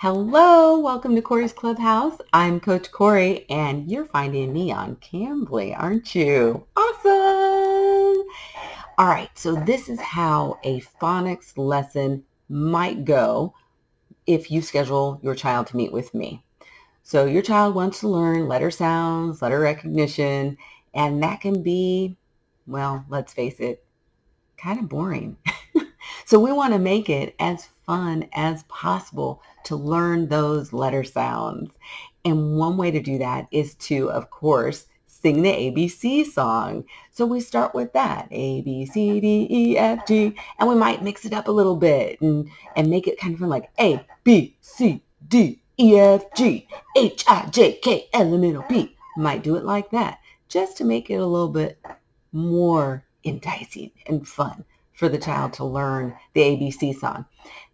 Hello, welcome to Kori's Clubhouse. I'm Coach Kori, and you're finding me on Cambly, aren't you? Awesome! All right, so this is how a phonics lesson might go if you schedule your child to meet with me. So your child wants to learn letter sounds, letter recognition, and that can be, well, let's face it, kind of boring. So we want to make it as fun as possible to learn those letter sounds. And one way to do that is to, of course, sing the ABC song. So we start with that, A, B, C, D, E, F, G, and we might mix it up a little bit and make it kind of fun, like A, B, C, D, E, F, G, H, I, J, K, L, M, N, O, P. Might do it like that, just to make it a little bit more enticing and fun for the child to learn the ABC song.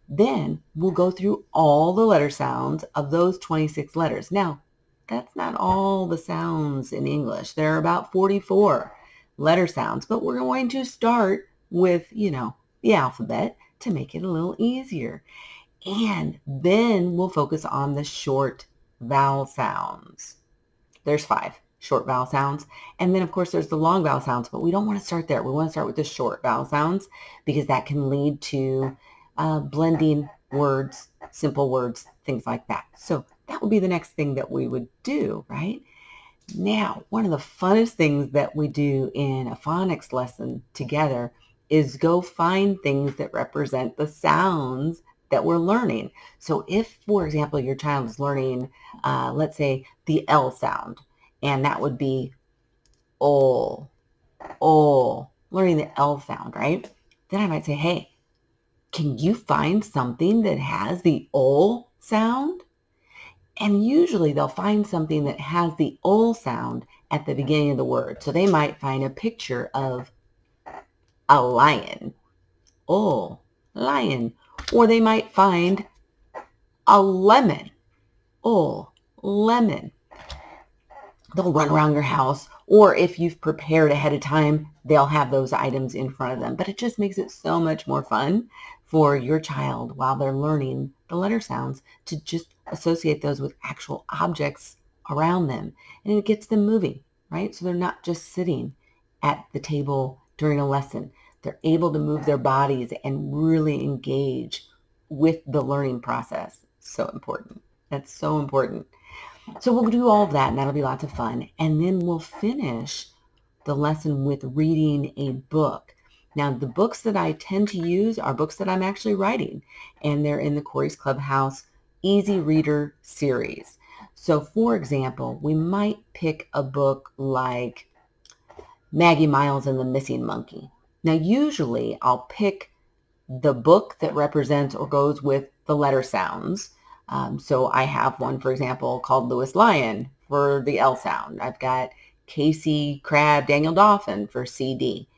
Then we'll go through all the letter sounds of those 26 letters. Now, that's not all the sounds in English. There are about 44 letter sounds, but we're going to start with, the alphabet to make it a little easier. And then we'll focus on the short vowel sounds. There's 5 short vowel sounds. And then, of course, there's the long vowel sounds, but we don't want to start there. We want to start with the short vowel sounds because that can lead to blending words, simple words, things like that. So that would be the next thing that we would do, right? Now, one of the funnest things that we do in a phonics lesson together is go find things that represent the sounds that we're learning. So if, for example, your child is learning, let's say, the L sound, and that would be ol, learning the L sound, right? Then I might say, hey, can you find something that has the ol sound? And usually they'll find something that has the ol sound at the beginning of the word. So they might find a picture of a lion, ol, lion. Or they might find a lemon, ol, lemon. They'll run around your house, or if you've prepared ahead of time, they'll have those items in front of them. But it just makes it so much more fun for your child while they're learning the letter sounds to just associate those with actual objects around them. And it gets them moving, right? So they're not just sitting at the table during a lesson. They're able to move their bodies and really engage with the learning process. So important. That's so important. So we'll do all of that, and that'll be lots of fun. And then we'll finish the lesson with reading a book. Now, the books that I tend to use are books that I'm actually writing, and they're in the Kori's Clubhouse Easy Reader series. So, for example, we might pick a book like Maggie Miles and the Missing Monkey. Now, usually I'll pick the book that represents or goes with the letter sounds. So I have one, for example, called Lewis Lion for the L sound. I've got Casey Crab, Daniel Dolphin for CD.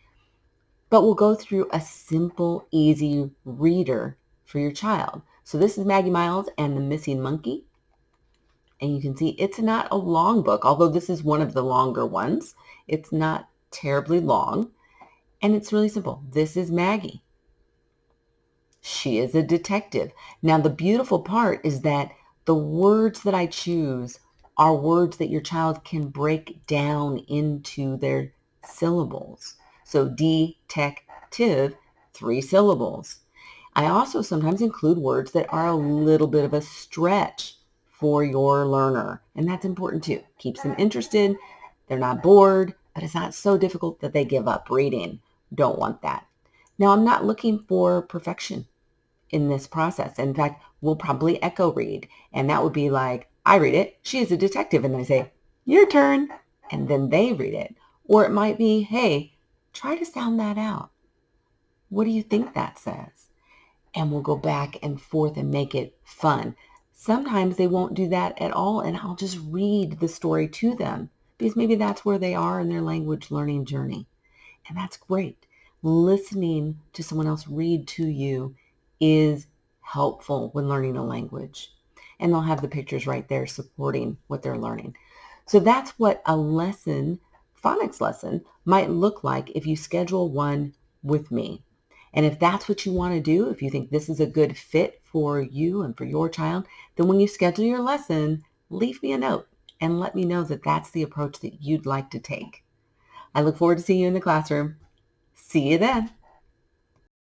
But we'll go through a simple, easy reader for your child. So this is Maggie Miles and the Missing Monkey. And you can see it's not a long book, although this is one of the longer ones. It's not terribly long. And it's really simple. This is Maggie. She is a detective. Now, the beautiful part is that the words that I choose are words that your child can break down into their syllables. So detective, 3 syllables. I also sometimes include words that are a little bit of a stretch for your learner, and that's important too. Keeps them interested. They're not bored, but it's not so difficult that they give up reading. Don't want that. Now, I'm not looking for perfection in this process. In fact, we'll probably echo read, and that would be like, I read it, she is a detective, and I say, your turn, and then they read it. Or it might be, hey, try to sound that out. What do you think that says? And we'll go back and forth and make it fun. Sometimes they won't do that at all, and I'll just read the story to them because maybe that's where they are in their language learning journey. And that's great. Listening to someone else read to you is helpful when learning a language. And they'll have the pictures right there supporting what they're learning. So that's what a lesson, phonics lesson, might look like if you schedule one with me. And if that's what you want to do, if you think this is a good fit for you and for your child, then when you schedule your lesson, leave me a note and let me know that that's the approach that you'd like to take. I look forward to seeing you in the classroom. See you then.